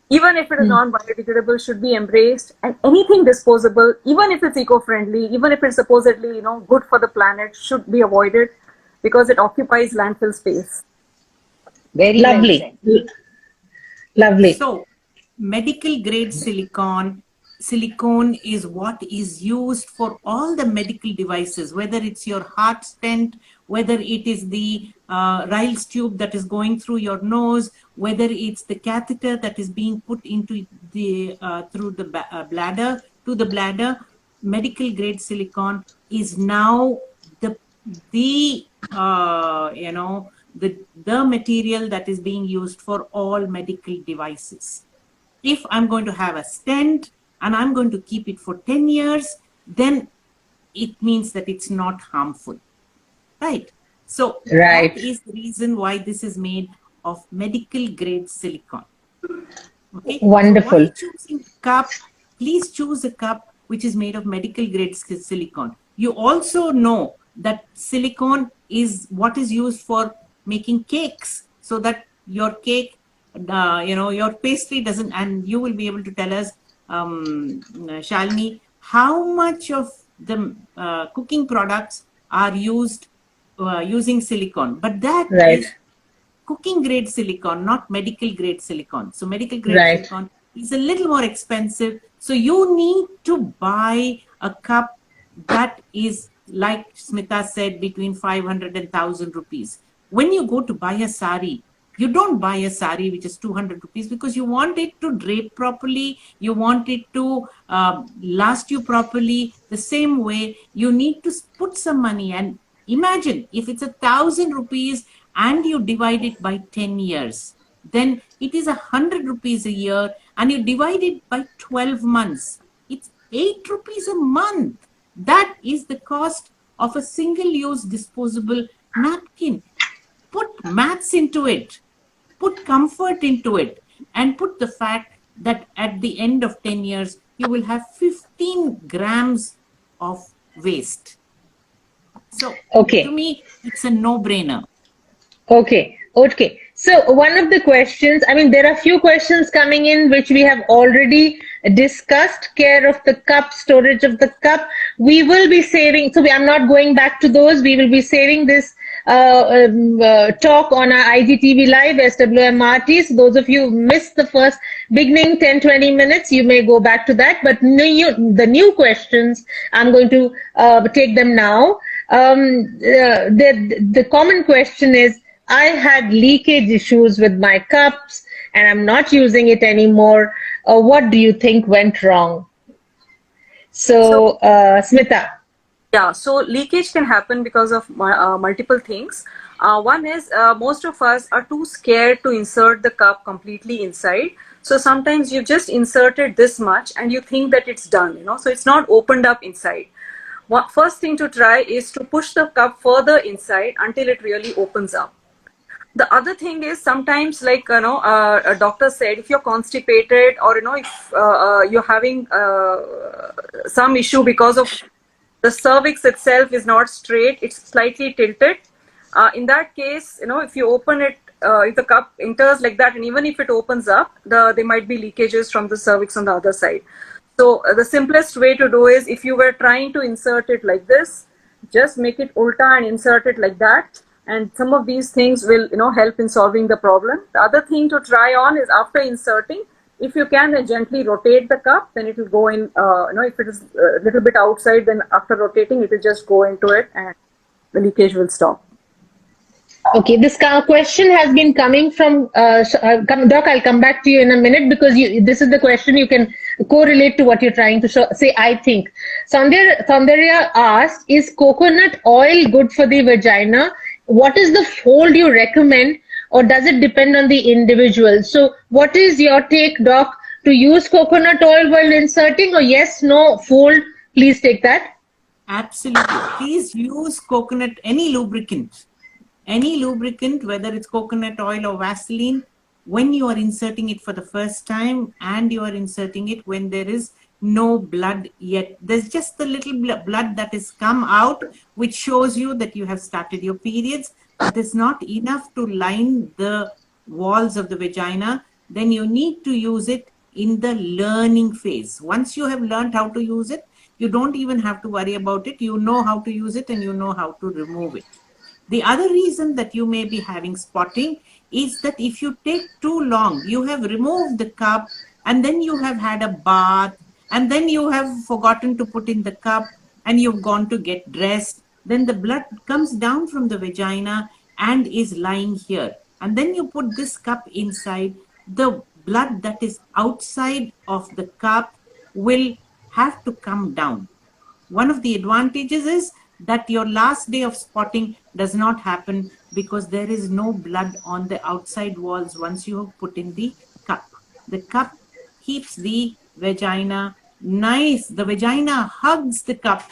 even if it is non-biodegradable, should be embraced, and anything disposable, even if it's eco-friendly, even if it's supposedly good for the planet, should be avoided because it occupies landfill space. Very Lovely. well said. Lovely. So, medical grade silicone is what is used for all the medical devices, whether it's your heart stent, whether it is the Ryle's tube that is going through your nose, whether it's the catheter that is being put into the through the bladder to the bladder. Medical grade silicone is now the material that is being used for all medical devices. If I'm going to have a stent and I'm going to keep it for 10 years, then it means that it's not harmful, right? So Right. that is the reason why this is made of medical grade silicone. Okay. Wonderful. So while choosing cup, please choose a cup which is made of medical grade silicone. You also know that silicone is what is used for making cakes, so that your cake, your pastry doesn't, and you will be able to tell us, Shalini, how much of the cooking products are used using silicone. But that Right. is cooking grade silicone, not medical grade silicone. So medical grade Right. silicone is a little more expensive. So you need to buy a cup that is, like Smita said, between 500 and 1,000 rupees. When you go to buy a sari, you don't buy a sari which is 200 rupees because you want it to drape properly. You want it to last you properly. The same way, you need to put some money. And imagine if it's 1,000 rupees and you divide it by 10 years, then it is 100 rupees a year, and you divide it by 12 months. It's 8 rupees a month. That is the cost of a single-use disposable napkin. Put maths into it, put comfort into it, and put the fact that at the end of 10 years, you will have 15 grams of waste. So Okay. to me, it's a no-brainer. Okay. So one of the questions, I mean, there are few questions coming in which we have already discussed: care of the cup, storage of the cup. We will be saving, so I'm not going back to those. We will be saving this talk on our IGTV Live, SWMRT. So those of you who missed the first beginning 10-20 minutes, you may go back to that. But the new questions, I'm going to take them now. The common question is, I had leakage issues with my cups and I'm not using it anymore. What do you think went wrong? So, Smita. Yeah, so leakage can happen because of multiple things. One is most of us are too scared to insert the cup completely inside. So sometimes you just inserted this much and you think that it's done, so it's not opened up inside. First thing to try is to push the cup further inside until it really opens up. The other thing is sometimes, like, a doctor said, if you're constipated, or if you're having some issue because of the cervix itself is not straight, it's slightly tilted. In that case, if you open it, if the cup enters like that, and even if it opens up, there might be leakages from the cervix on the other side. So the simplest way to do is, if you were trying to insert it like this, just make it ulta and insert it like that. And some of these things will, help in solving the problem. The other thing to try on is, after inserting, if you can, then gently rotate the cup, then it will go in. If it is a little bit outside, then after rotating, it will just go into it and the leakage will stop. Okay, this question has been coming from Doc. I'll come back to you in a minute, because this is the question you can correlate to what you're trying to say. I think Saundarya asked, is coconut oil good for the vagina? What is the fold you recommend, or does it depend on the individual? So what is your take, Doc, to use coconut oil while inserting, or yes, no, fold? Please take that. Absolutely. Please use coconut, any lubricant, whether it's coconut oil or Vaseline, when you are inserting it for the first time, and you are inserting it when there is no blood yet. There's just the little blood that has come out, which shows you that you have started your periods, but it's not enough to line the walls of the vagina. Then you need to use it in the learning phase. Once you have learned how to use it, you don't even have to worry about it. You know how to use it, and you know how to remove it. The other reason that you may be having spotting is that if you take too long, you have removed the cup, and then you have had a bath, and then you have forgotten to put in the cup, and you've gone to get dressed, then the blood comes down from the vagina and is lying here. And then you put this cup inside, the blood that is outside of the cup will have to come down. One of the advantages is that your last day of spotting does not happen, because there is no blood on the outside walls once you have put in the cup. The cup keeps the vagina nice. The vagina hugs the cup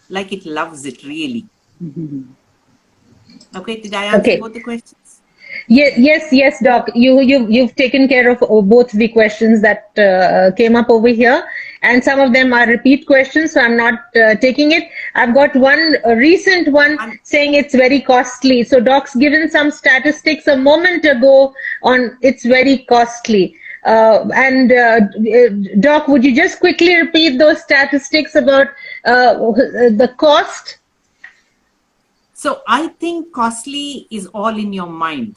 like it loves it, really. Okay, did I answer both the questions? Yes, Doc. You've taken care of both the questions that came up over here, and some of them are repeat questions, so I'm not taking it. I've got one recent one saying it's very costly. So Doc's given some statistics a moment ago on it's very costly. Doc, would you just quickly repeat those statistics about the cost? So I think costly is all in your mind.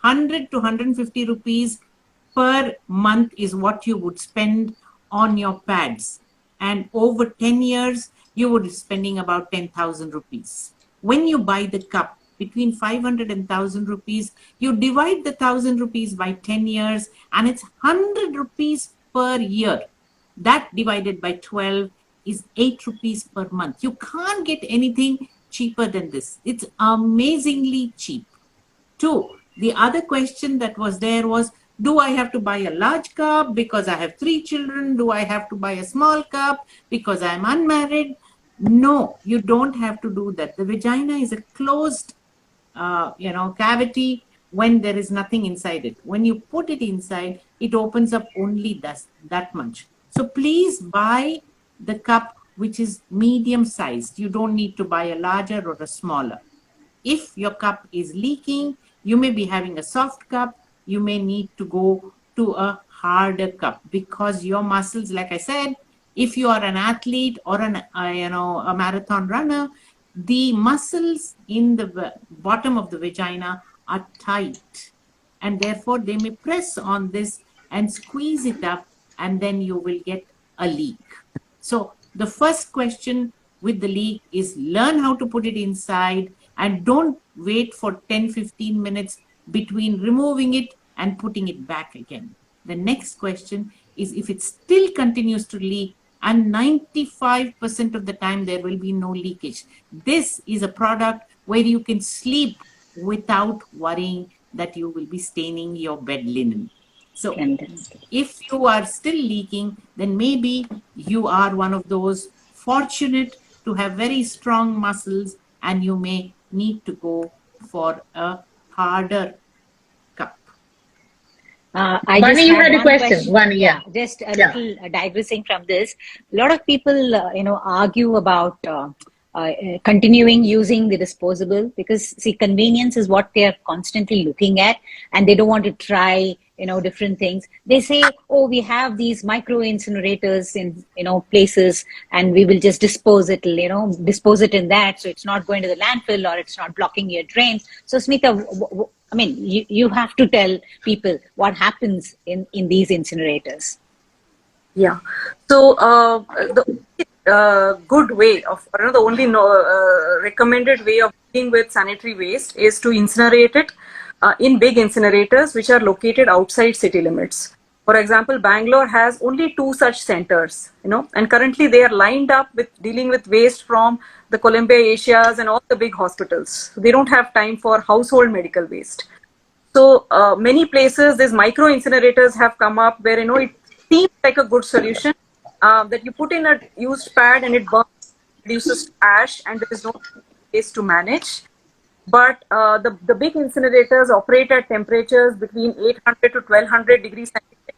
100 to 150 rupees per month is what you would spend on your pads. And over 10 years, you would be spending about 10,000 rupees. When you buy the cup, between 500 and 1,000 rupees, you divide the 1,000 rupees by 10 years, and it's 100 rupees per year. That divided by 12 is 8 rupees per month. You can't get anything cheaper than this. It's amazingly cheap. Two, the other question that was there was, do I have to buy a large cup because I have 3 children? Do I have to buy a small cup because I'm unmarried? No, you don't have to do that. The vagina is a closed, cavity when there is nothing inside it. When you put it inside, it opens up only that much. So please buy the cup which is medium sized. You don't need to buy a larger or a smaller. If your cup is leaking, You may be having a soft cup. You may need to go to a harder cup because your muscles, like I said, if you are an athlete or a marathon runner, the muscles in the bottom of the vagina are tight, and therefore they may press on this and squeeze it up, and then you will get a leak. So the first question with the leak is learn how to put it inside, and don't wait for 10-15 minutes between removing it and putting it back again. The next question is if it still continues to leak, and 95% of the time there will be no leakage. This is a product where you can sleep without worrying that you will be staining your bed linen. So if you are still leaking, then maybe you are one of those fortunate to have very strong muscles, and you may need to go for a harder cup. I Vani, just you had had a one question. Vani, yeah. Just a little digressing from this. A lot of people, argue about continuing using the disposable because, see, convenience is what they are constantly looking at, and they don't want to try, different things. They say, oh, we have these micro incinerators in, places, and we will just dispose it in that, so it's not going to the landfill or it's not blocking your drains. So, Smita, I mean, you have to tell people what happens in these incinerators. Yeah. So the good way of, the only recommended way of dealing with sanitary waste is to incinerate it in big incinerators which are located outside city limits. For example, Bangalore has only 2 such centers, and currently they are lined up with dealing with waste from the Columbia Asias and all the big hospitals. So they don't have time for household medical waste. So many places, these micro incinerators have come up where, it seems like a good solution that you put in a used pad and it burns, reduces ash, and there is no waste to manage. But the big incinerators operate at temperatures between 800 to 1200 degrees centigrade.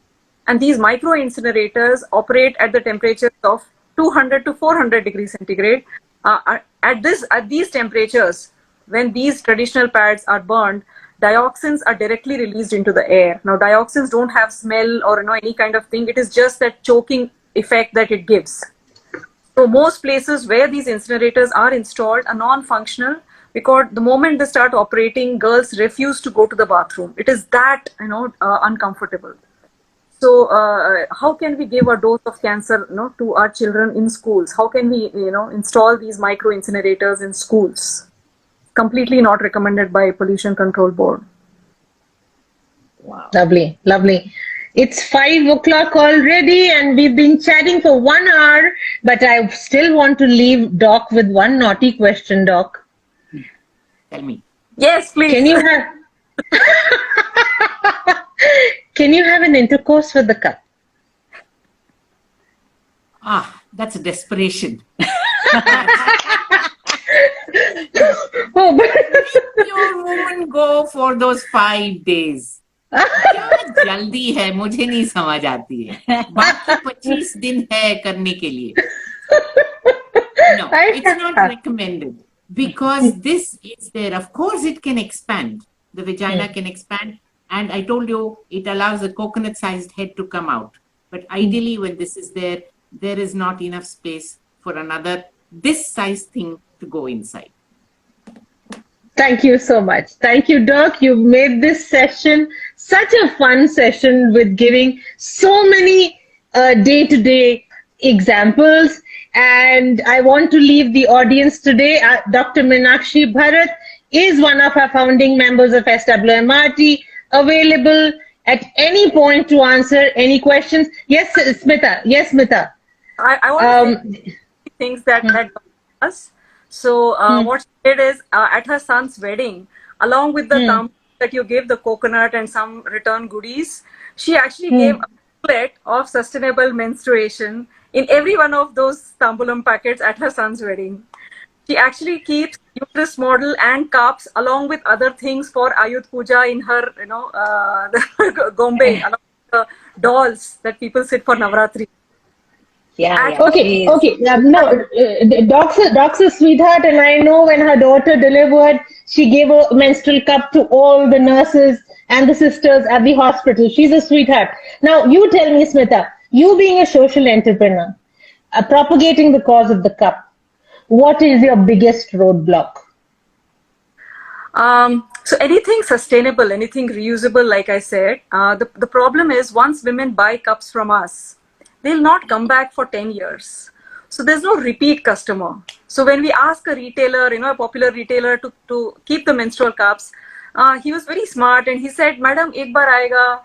And these micro incinerators operate at the temperatures of 200 to 400 degrees centigrade. At these temperatures, when these traditional pads are burned, dioxins are directly released into the air. Now, dioxins don't have smell or any kind of thing. It is just that choking effect that it gives. So most places where these incinerators are installed are non-functional because the moment they start operating, girls refuse to go to the bathroom. It is that uncomfortable. So how can we give a dose of cancer to our children in schools? How can we install these micro incinerators in schools? Completely not recommended by Pollution Control Board. Wow. Lovely, lovely. It's 5 o'clock already and we've been chatting for 1 hour, but I still want to leave Doc with one naughty question, Doc. Tell me. Yes, please. Can you have an intercourse with the cup? That's a desperation. Your woman go for those 5 days. क्या जल्दी है मुझे नहीं समझ आती है बाकी 25 दिन है करने के लिए. No, it's not recommended because this is there. Of course, it can expand. The vagina can expand, and I told you it allows a coconut-sized head to come out. But ideally, when this is there, there is not enough space for another this size thing to go inside. Thank you so much. Thank you, Doc. You've made this session such a fun session with giving so many day-to-day examples. And I want to leave the audience today. Dr. Meenakshi Bharath is one of our founding members of SWMRT, available at any point to answer any questions. Yes, Smita. Yes, Smita. I want to say things that does. So what she did is at her son's wedding, along with the thumb that you gave the coconut and some return goodies, she actually gave a booklet of sustainable menstruation in every one of those tambulam packets at her son's wedding. She actually keeps uterus model and cups along with other things for Ayudh Puja in her, the Gombe, along with the dolls that people sit for Navratri. Okay. No, Doc's a sweetheart, and I know when her daughter delivered, She gave a menstrual cup to all the nurses and the sisters at the hospital. She's a sweetheart. Now, you tell me, Smita, you being a social entrepreneur, propagating the cause of the cup, what is your biggest roadblock? So anything sustainable, anything reusable, like I said, the problem is once women buy cups from us, they'll not come back for 10 years. So there's no repeat customer. So when we ask a retailer, a popular retailer to keep the menstrual cups, he was very smart and he said, Madam, ek bar aayega,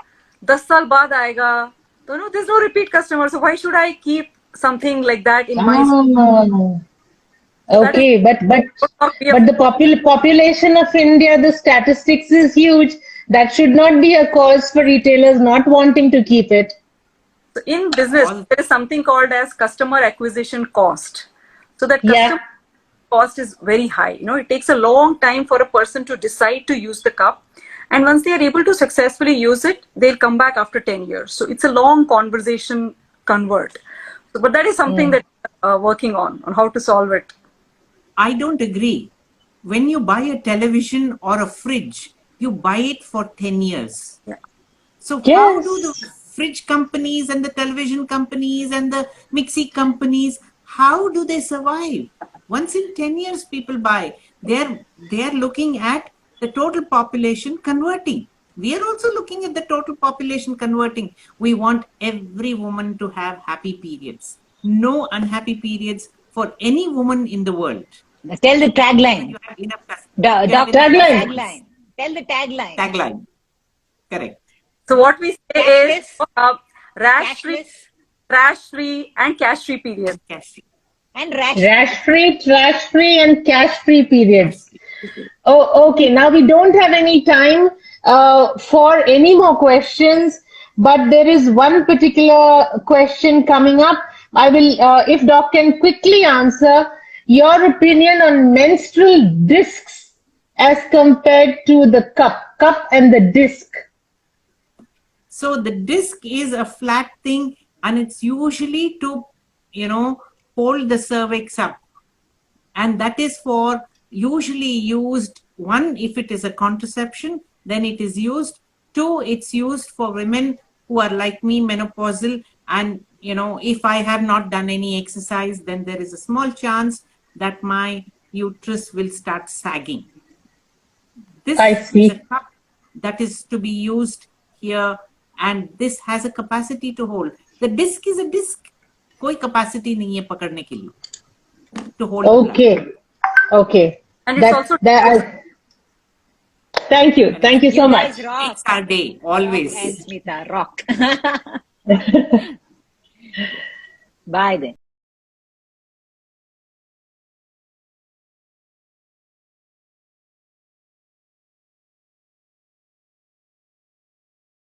10 saal baad aayega. So no, there's no repeat customer. So why should I keep something like that in my store? Okay, but the population of India, the statistics is huge. That should not be a cause for retailers not wanting to keep it. So in business, there is something called as customer acquisition cost. So that customer cost is very high. It takes a long time for a person to decide to use the cup. And once they are able to successfully use it, they'll come back after 10 years. So it's a long conversation convert. So, but that is something that we're working on how to solve it. I don't agree. When you buy a television or a fridge, you buy it for 10 years. Yeah. So how do the fridge companies and the television companies and the mixie companies, how do they survive? Once in 10 years people buy. They're looking at the total population converting. We are also looking at the total population converting. We want every woman to have happy periods. No unhappy periods for any woman in the world. Tell the tagline. Tagline. Tell the tagline. Tagline. Correct. So what we say Cashless, is rash-free, trash-free, and cash-free periods. Cash. And rash. Rash-free, trash-free, and cash-free periods. Oh, okay. Now we don't have any time for any more questions, but there is one particular question coming up. I will, if Doc can quickly answer, your opinion on menstrual discs as compared to the cup and the disc. So the disc is a flat thing and it's usually to, hold the cervix up. And that is for usually used, one, if it is a contraception, then it is used. Two, it's used for women who are like me, menopausal, and if I have not done any exercise, then there is a small chance that my uterus will start sagging. This is a cup that is to be used here, and this has a capacity to hold. The disc is a disc. Koi capacity nahi hai pakadne ke liye, to hold. Okay. And it's also thank you so much. Rock. It's our day, always. Rock and Smita, rock. Bye then.